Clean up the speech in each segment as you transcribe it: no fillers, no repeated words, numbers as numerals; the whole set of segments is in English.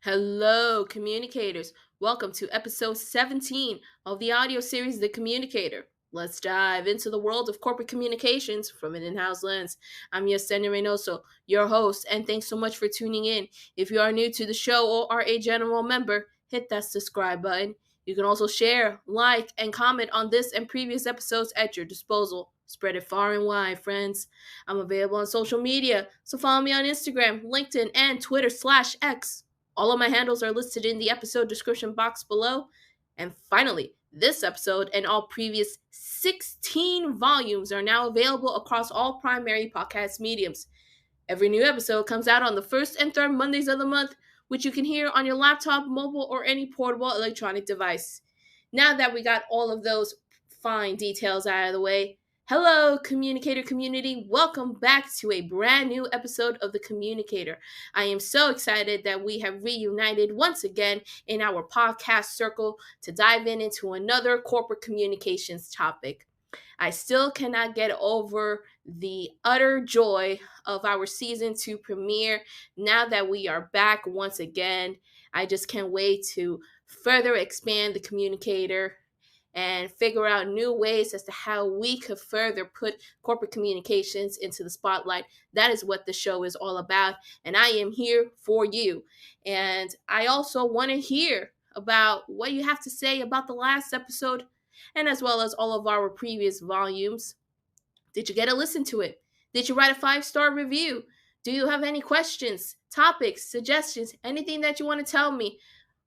Hello, communicators. Welcome to episode 17 of the audio series The Communicator. Let's dive into the world of corporate communications from an in house lens. I'm Yesenia Reinoso, your host, and thanks so much for tuning in. If you are new to the show or are a general member, hit that subscribe button. You can also share, like, and comment on this and previous episodes at your disposal. Spread it far and wide, friends. I'm available on social media, so follow me on Instagram, LinkedIn, and Twitter/X. All of my handles are listed in the episode description box below. And finally, this episode and all previous 16 volumes are now available across all primary podcast mediums. Every new episode comes out on the first and third Mondays of the month, which you can hear on your laptop, mobile, or any portable electronic device. Now that we got all of those fine details out of the way, hello, Communicator community. Welcome back to a brand new episode of The Communicator. I am so excited that we have reunited once again in our podcast circle to dive into another corporate communications topic. I still cannot get over the utter joy of our season 2 premiere now that we are back once again. I just can't wait to further expand the communicator and figure out new ways as to how we could further put corporate communications into the spotlight. That is what the show is all about, and I am here for you. And I also want to hear about what you have to say about the last episode and as well as all of our previous volumes. Did you get to listen to it? Did you write a 5-star review? Do you have any questions, topics, suggestions, anything that you want to tell me?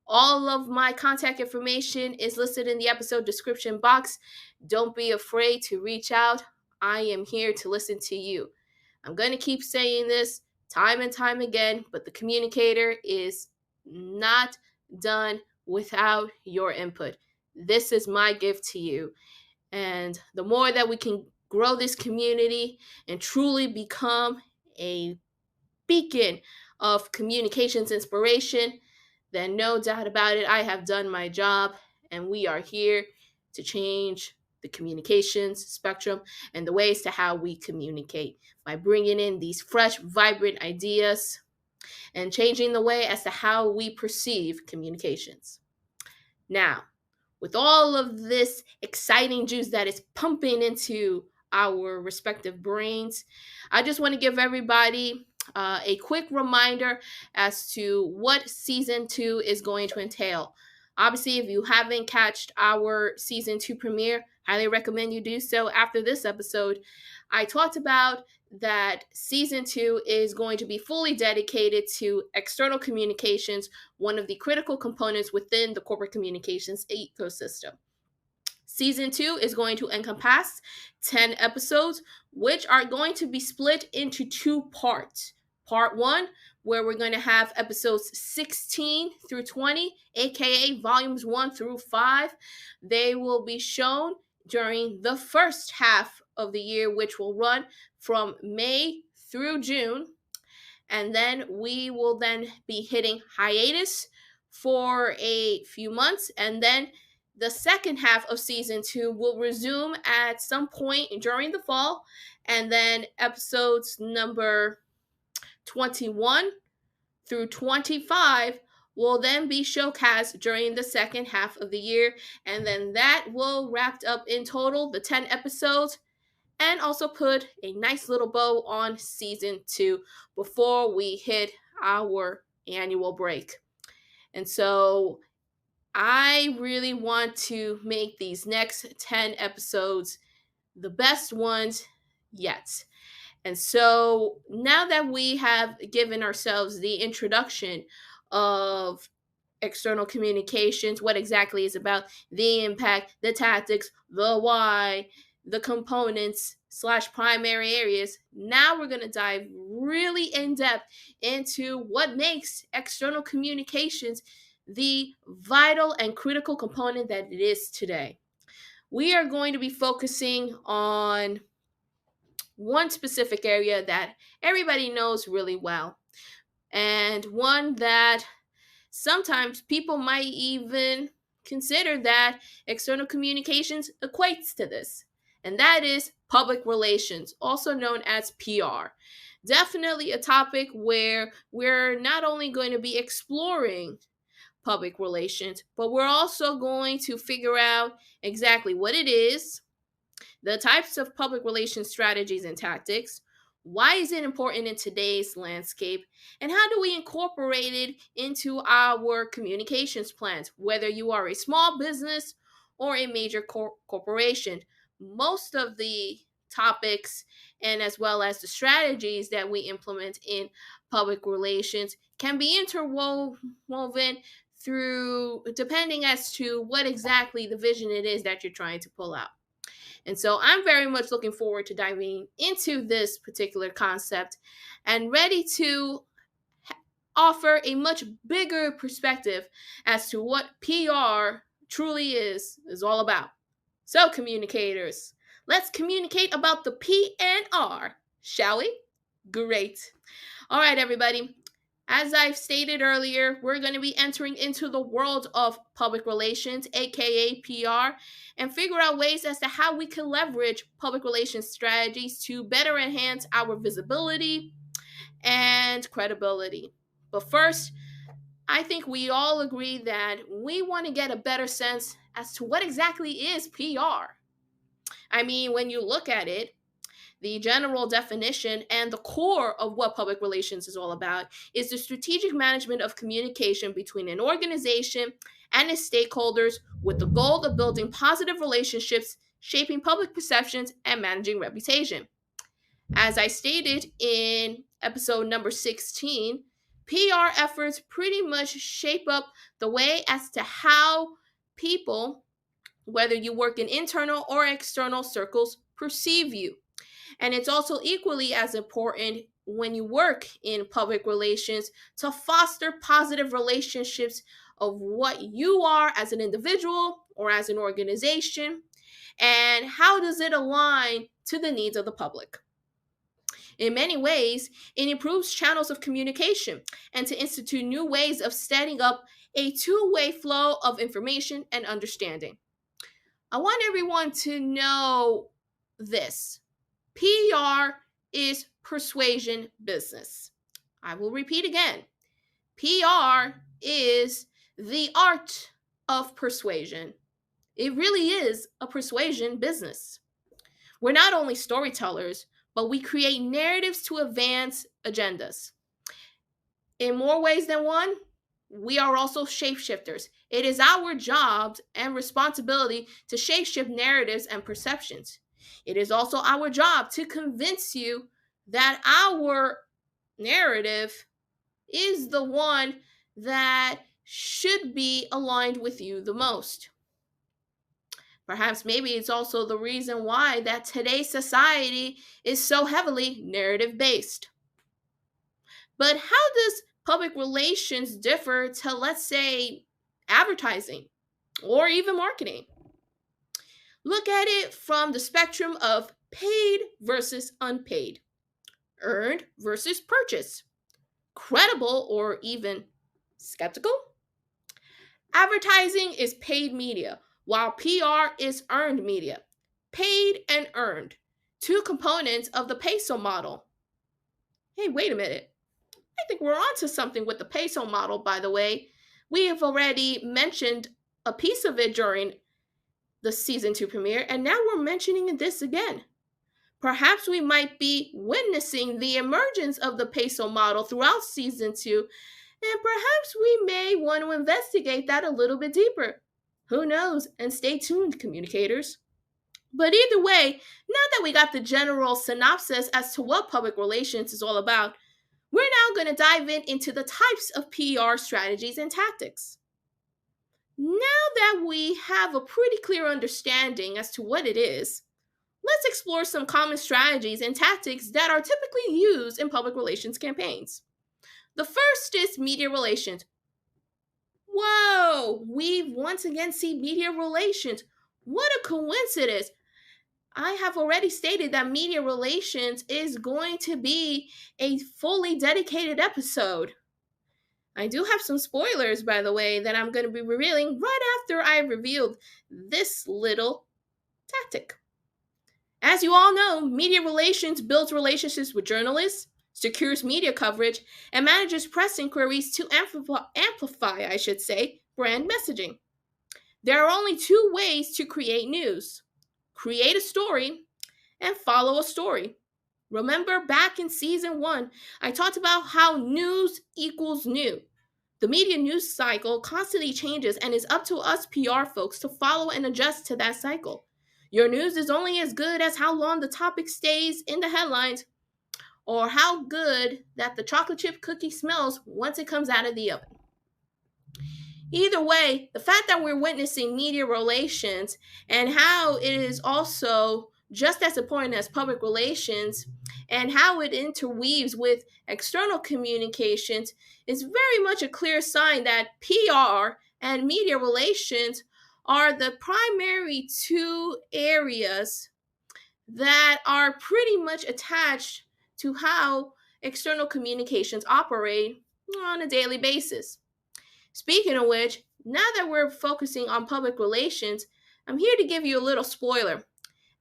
All of my contact information is listed in the episode description box. Don't be afraid to reach out. I am here to listen to you. I'm going to keep saying this time and time again, but the communicator is not done without your input. This is my gift to you. And the more that we can grow this community and truly become a beacon of communications inspiration, then no doubt about it, I have done my job, and we are here to change the communications spectrum and the ways to how we communicate by bringing in these fresh, vibrant ideas and changing the way as to how we perceive communications. Now, with all of this exciting juice that is pumping into our respective brains, I just want to give everybody a quick reminder as to what season 2 is going to entail. Obviously, if you haven't catched our season 2 premiere, highly recommend you do so after this episode. I talked about that season 2 is going to be fully dedicated to external communications, one of the critical components within the corporate communications ecosystem. Season 2 is going to encompass 10 episodes, which are going to be split into 2 parts. Part 1, where we're going to have episodes 16 through 20, aka volumes 1 through 5. They will be shown during the first half of the year, which will run from May through June. And then we will then be hitting hiatus for a few months, and then the second half of season 2 will resume at some point during the fall, and then episodes number 21 through 25 will then be showcased during the second half of the year, and then that will wrap up in total the 10 episodes and also put a nice little bow on season 2 before we hit our annual break. And so I really want to make these next 10 episodes the best ones yet. And so now that we have given ourselves the introduction of external communications, what exactly is about, the impact, the tactics, the why, the components / primary areas, now we're going to dive really in depth into what makes external communications the vital and critical component that it is today. We are going to be focusing on one specific area that everybody knows really well, and one that sometimes people might even consider that external communications equates to this, and that is public relations, also known as PR. Definitely a topic where we're not only going to be exploring public relations, but we're also going to figure out exactly what it is, the types of public relations strategies and tactics, why is it important in today's landscape, and how do we incorporate it into our communications plans, whether you are a small business or a major corporation. Most of the topics and as well as the strategies that we implement in public relations can be interwoven through depending as to what exactly the vision it is that you're trying to pull out. And so I'm very much looking forward to diving into this particular concept and ready to offer a much bigger perspective as to what PR truly is all about. So, communicators, let's communicate about the P and R, shall we? Great. All right, everybody. As I've stated earlier, we're going to be entering into the world of public relations, aka PR, and figure out ways as to how we can leverage public relations strategies to better enhance our visibility and credibility. But first, I think we all agree that we want to get a better sense as to what exactly is PR. I mean, when you look at it, the general definition and the core of what public relations is all about is the strategic management of communication between an organization and its stakeholders with the goal of building positive relationships, shaping public perceptions, and managing reputation. As I stated in episode number 16, PR efforts pretty much shape up the way as to how people, whether you work in internal or external circles, perceive you. And it's also equally as important when you work in public relations to foster positive relationships of what you are as an individual or as an organization, and how does it align to the needs of the public. In many ways, it improves channels of communication and to institute new ways of setting up a two-way flow of information and understanding. I want everyone to know this. PR is persuasion business. I will repeat again. PR is the art of persuasion. It really is a persuasion business. We're not only storytellers, but we create narratives to advance agendas. In more ways than one, we are also shapeshifters. It is our job and responsibility to shapeshift narratives and perceptions. It is also our job to convince you that our narrative is the one that should be aligned with you the most. Perhaps maybe it's also the reason why that today's society is so heavily narrative based. But how does public relations differ to, let's say, advertising or even marketing? Look at it from the spectrum of paid versus unpaid, earned versus purchase, credible or even skeptical. Advertising is paid media, while PR is earned media. Paid and earned, two components of the peso model. Hey, wait a minute. I think we're onto something with the peso model, by the way. We have already mentioned a piece of it during the season 2 premiere, and now we're mentioning this again. Perhaps we might be witnessing the emergence of the peso model throughout season 2, and perhaps we may want to investigate that a little bit deeper. Who knows? And stay tuned, communicators. But either way, now that we got the general synopsis as to what public relations is all about, we're now going to dive into the types of PR strategies and tactics. Now that we have a pretty clear understanding as to what it is, let's explore some common strategies and tactics that are typically used in public relations campaigns. The first is media relations. Whoa, we once again see media relations. What a coincidence! I have already stated that media relations is going to be a fully dedicated episode. I do have some spoilers, by the way, that I'm going to be revealing right after I revealed this little tactic. As you all know, media relations builds relationships with journalists, secures media coverage, and manages press inquiries to amplify, I should say, brand messaging. There are only two ways to create news: create a story and follow a story. Remember back in season one, I talked about how news equals new. The media news cycle constantly changes, and it's up to us PR folks to follow and adjust to that cycle. Your news is only as good as how long the topic stays in the headlines or how good that the chocolate chip cookie smells once it comes out of the oven. Either way, the fact that we're witnessing media relations and how it is also just as important as public relations and how it interweaves with external communications is very much a clear sign that PR and media relations are the primary two areas that are pretty much attached to how external communications operate on a daily basis. Speaking of which, now that we're focusing on public relations, I'm here to give you a little spoiler.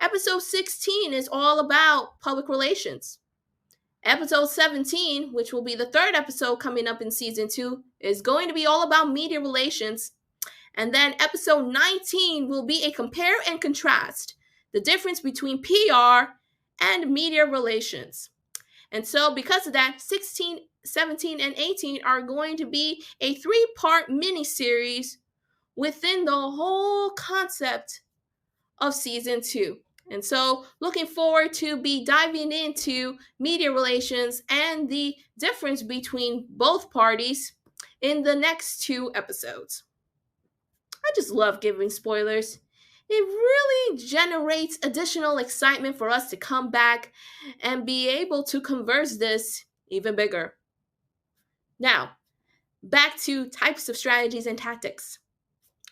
Episode 16 is all about public relations. Episode 17, which will be the third episode coming up in season 2, is going to be all about media relations. And then episode 19 will be a compare and contrast, the difference between PR and media relations. And so, because of that, 16, 17, and 18 are going to be a three-part mini-series within the whole concept of season 2. And so, looking forward to be diving into media relations and the difference between both parties in the next 2 episodes. I just love giving spoilers. It really generates additional excitement for us to come back and be able to converse this even bigger. Now, back to types of strategies and tactics.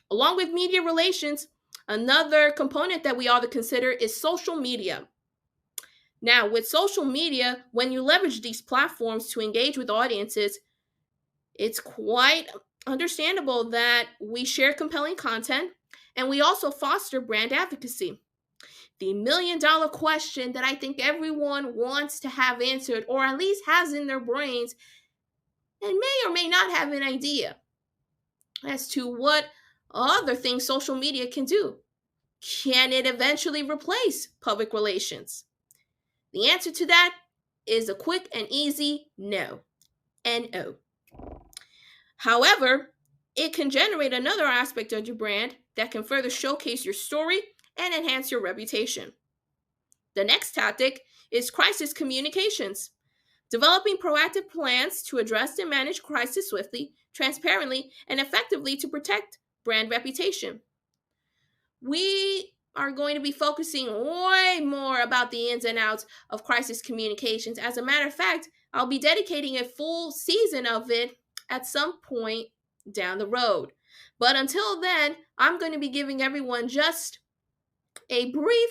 Along with media relations, another component that we ought to consider is social media. Now, with social media, when you leverage these platforms to engage with audiences, it's quite understandable that we share compelling content and we also foster brand advocacy. The $1,000,000 question that I think everyone wants to have answered, or at least has in their brains, and may or may not have an idea as to what other things social media can do. Can it eventually replace public relations? The answer to that is a quick and easy no. No. However, it can generate another aspect of your brand that can further showcase your story and enhance your reputation. The next tactic is crisis communications. Developing proactive plans to address and manage crisis swiftly, transparently, and effectively to protect brand reputation. We are going to be focusing way more about the ins and outs of crisis communications. As a matter of fact, I'll be dedicating a full season of it at some point down the road. But until then, I'm going to be giving everyone just a brief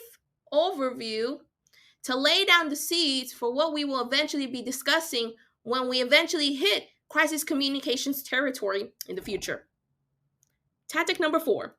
overview to lay down the seeds for what we will eventually be discussing when we eventually hit crisis communications territory in the future. Tactic number 4,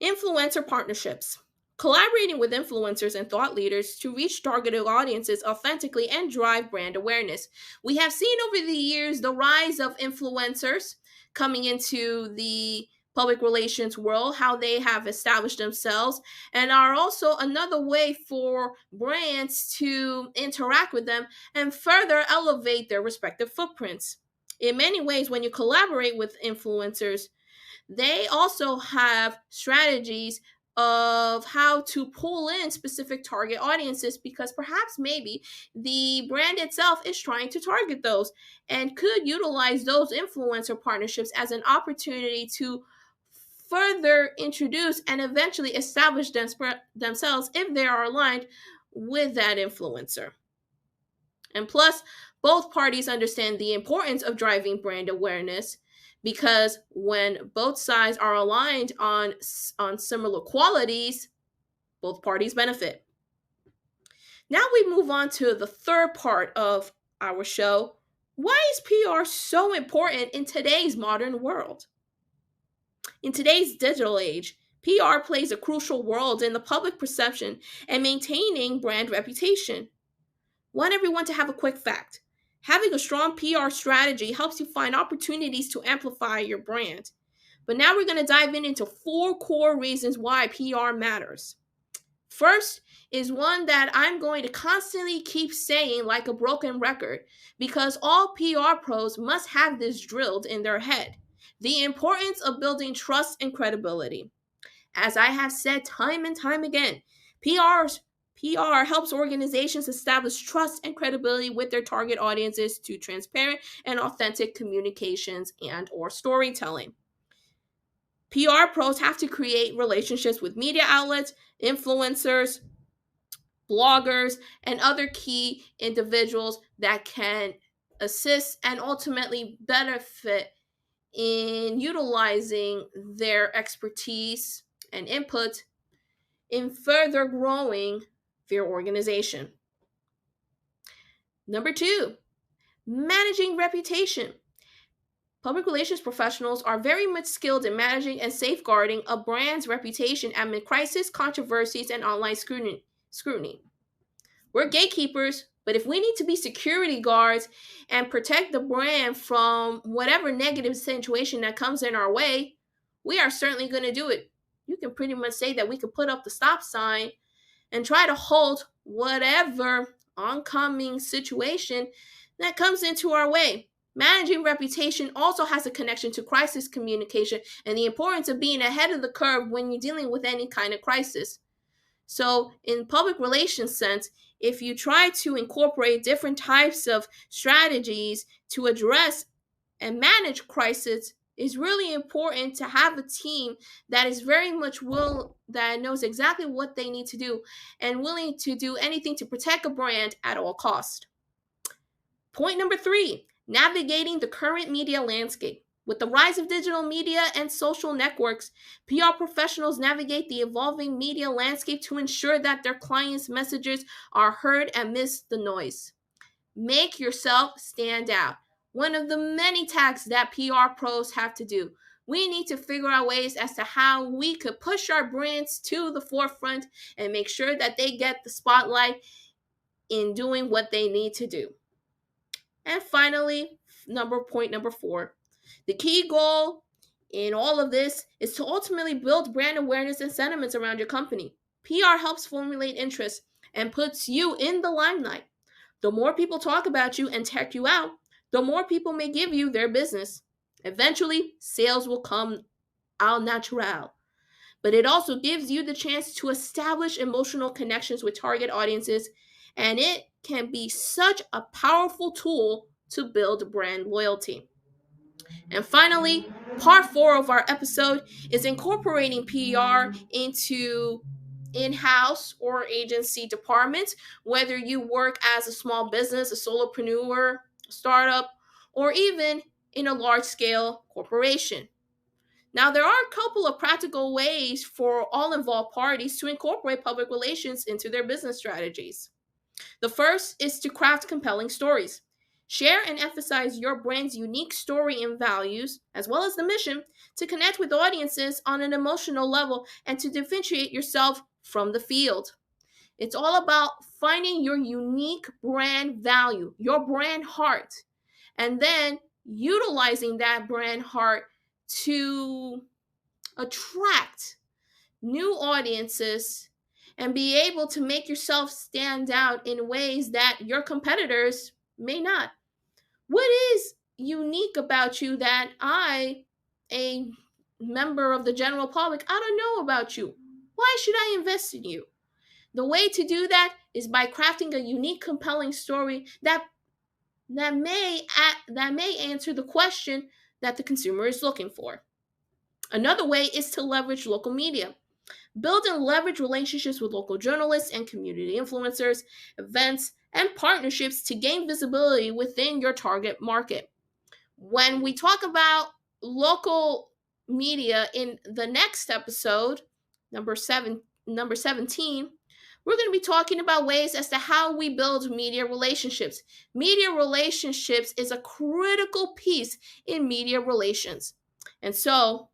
influencer partnerships. Collaborating with influencers and thought leaders to reach targeted audiences authentically and drive brand awareness. We have seen over the years the rise of influencers coming into the public relations world, how they have established themselves, and are also another way for brands to interact with them and further elevate their respective footprints. In many ways, when you collaborate with influencers, they also have strategies of how to pull in specific target audiences because perhaps maybe the brand itself is trying to target those and could utilize those influencer partnerships as an opportunity to further introduce and eventually establish themselves if they are aligned with that influencer. And plus, both parties understand the importance of driving brand awareness because when both sides are aligned on similar qualities, both parties benefit. Now we move on to the third part of our show. Why is PR so important in today's modern world? In today's digital age, PR plays a crucial role in the public perception and maintaining brand reputation. Want everyone to have a quick fact. Having a strong PR strategy helps you find opportunities to amplify your brand. But now we're going to dive into 4 core reasons why PR matters. First is one that I'm going to constantly keep saying like a broken record because all PR pros must have this drilled in their head: the importance of building trust and credibility. As I have said time and time again, PR helps organizations establish trust and credibility with their target audiences to transparent and authentic communications and or storytelling. PR pros have to create relationships with media outlets, influencers, bloggers, and other key individuals that can assist and ultimately benefit in utilizing their expertise and input in further growing their organization. Number 2, managing reputation. Public relations professionals are very much skilled in managing and safeguarding a brand's reputation amid crisis, controversies, and online scrutiny. We're gatekeepers, but if we need to be security guards and protect the brand from whatever negative situation that comes in our way, we are certainly going to do it. You can pretty much say that we could put up the stop sign and try to halt whatever oncoming situation that comes into our way. Managing reputation also has a connection to crisis communication and the importance of being ahead of the curve when you're dealing with any kind of crisis. So, in public relations sense, if you try to incorporate different types of strategies to address and manage crisis, it's really important to have a team that is very much that knows exactly what they need to do and willing to do anything to protect a brand at all costs. Point number 3, navigating the current media landscape. With the rise of digital media and social networks, PR professionals navigate the evolving media landscape to ensure that their clients' messages are heard and miss the noise. Make yourself stand out. One of the many tasks that PR pros have to do. We need to figure out ways as to how we could push our brands to the forefront and make sure that they get the spotlight in doing what they need to do. And finally, point number 4. The key goal in all of this is to ultimately build brand awareness and sentiments around your company. PR helps formulate interest and puts you in the limelight. The more people talk about you and check you out, the more people may give you their business. Eventually, sales will come au natural. But it also gives you the chance to establish emotional connections with target audiences, and it can be such a powerful tool to build brand loyalty. And finally, part 4 of our episode is incorporating PR into in-house or agency departments, whether you work as a small business, a solopreneur, a startup, or even in a large-scale corporation. Now, there are a couple of practical ways for all involved parties to incorporate public relations into their business strategies. The first is to craft compelling stories. Share and emphasize your brand's unique story and values, as well as the mission, to connect with audiences on an emotional level and to differentiate yourself from the field. It's all about finding your unique brand value, your brand heart, and then utilizing that brand heart to attract new audiences and be able to make yourself stand out in ways that your competitors may not. What is unique about you that a member of the general public, I don't know about you? Why should I invest in you? The way to do that is by crafting a unique, compelling story that may answer the question that the consumer is looking for. Another way is to leverage local media. Build and leverage relationships with local journalists and community influencers, events, and partnerships to gain visibility within your target market. When we talk about local media in the next episode, number 17, we're going to be talking about ways as to how we build media relationships. Media relationships is a critical piece in media relations. And so,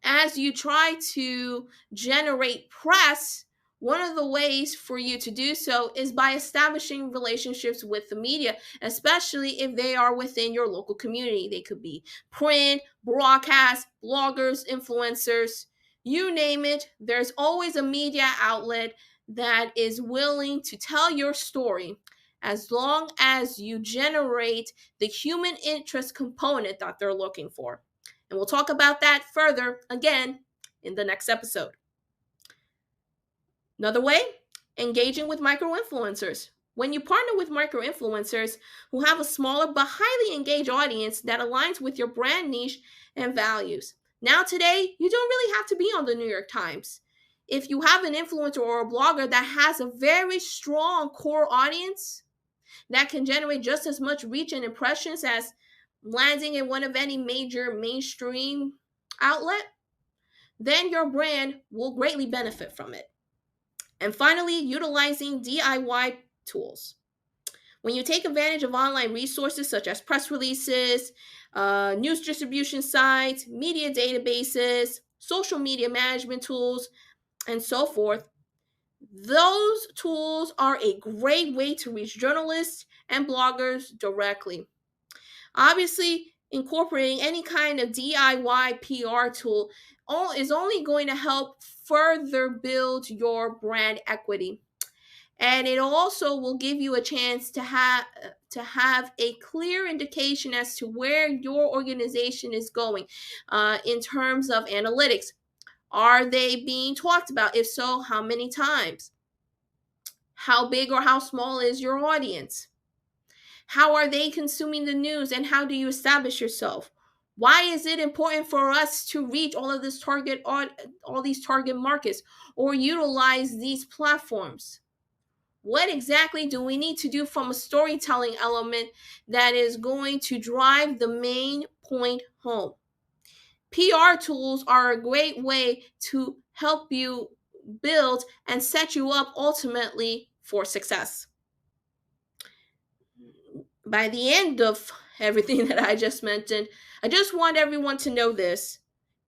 As you try to generate press, one of the ways for you to do so is by establishing relationships with the media, especially if they are within your local community. They could be print, broadcast, bloggers, influencers, you name it. There's always a media outlet that is willing to tell your story as long as you generate the human interest component that they're looking for. And we'll talk about that further again in the next episode. Another way, engaging with micro influencers. When you partner with micro influencers who have a smaller but highly engaged audience that aligns with your brand niche and values. Now, today, you don't really have to be on the New York Times. If you have an influencer or a blogger that has a very strong core audience that can generate just as much reach and impressions as landing in one of any major mainstream outlet, then your brand will greatly benefit from it. And finally, utilizing DIY tools. When you take advantage of online resources such as press releases, news distribution sites, media databases, social media management tools, and so forth, those tools are a great way to reach journalists and bloggers directly. Obviously, incorporating any kind of DIY PR tool is only going to help further build your brand equity. And it also will give you a chance to have a clear indication as to where your organization is going in terms of analytics. Are they being talked about? If so, how many times? How big or how small is your audience? How are they consuming the news, and how do you establish yourself? Why is it important for us to reach all these target markets or utilize these platforms? What exactly do we need to do from a storytelling element that is going to drive the main point home? PR tools are a great way to help you build and set you up ultimately for success. By the end of everything that I just mentioned, I just want everyone to know this.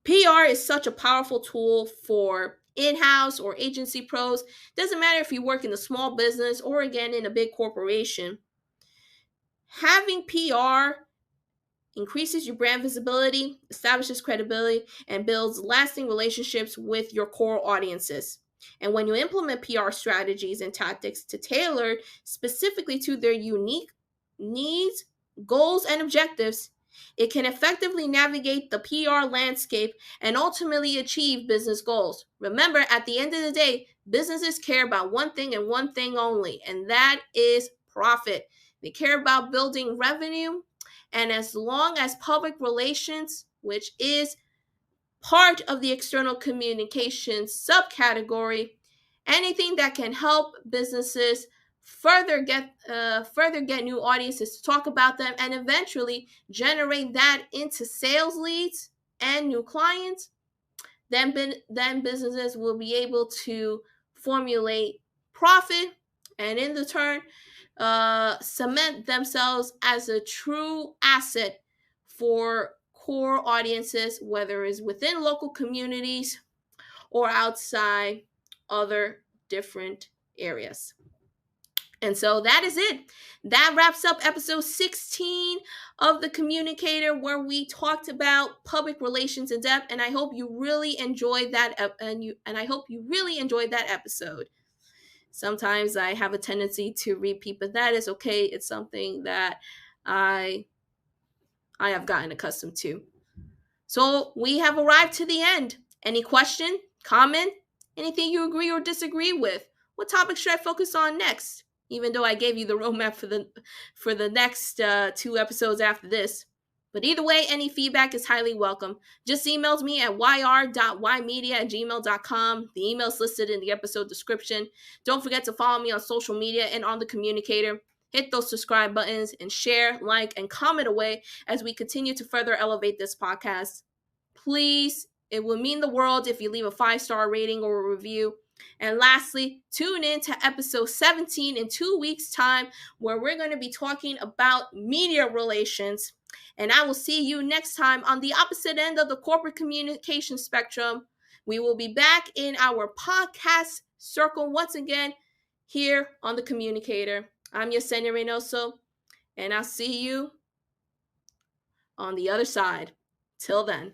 PR is such a powerful tool for in-house or agency pros. Doesn't matter if you work in a small business or again in a big corporation. Having PR increases your brand visibility, establishes credibility, and builds lasting relationships with your core audiences. And when you implement PR strategies and tactics to tailor specifically to their unique needs, goals, and objectives, it can effectively navigate the PR landscape and ultimately achieve business goals. Remember, at the end of the day, businesses care about one thing and one thing only, and that is profit. They care about building revenue, and as long as public relations, which is part of the external communications subcategory, anything that can help businesses further get new audiences to talk about them and eventually generate that into sales leads and new clients, then businesses will be able to formulate profit and in the turn cement themselves as a true asset for core audiences, whether it's within local communities or outside other different areas. And so that is it. That wraps up episode 16 of The Communicator, where we talked about public relations in depth. And I hope you really enjoyed that. And I hope you really enjoyed that episode. Sometimes I have a tendency to repeat, but that is okay. It's something that I have gotten accustomed to. So we have arrived to the end. Any question, comment, anything you agree or disagree with? What topic should I focus on next? Even though I gave you the roadmap for the next 2 episodes after this. But either way, any feedback is highly welcome. Just email me at yr.ymedia@gmail.com. The email is listed in the episode description. Don't forget to follow me on social media and on The Communicator. Hit those subscribe buttons and share, like, and comment away as we continue to further elevate this podcast. Please, it would mean the world if you leave a 5-star rating or a review. And lastly, tune in to episode 17 in 2 weeks' time, where we're going to be talking about media relations. And I will see you next time on the opposite end of the corporate communication spectrum. We will be back in our podcast circle once again here on the Communicator. I'm Yesenia Reinoso, and I'll see you on the other side. Till then.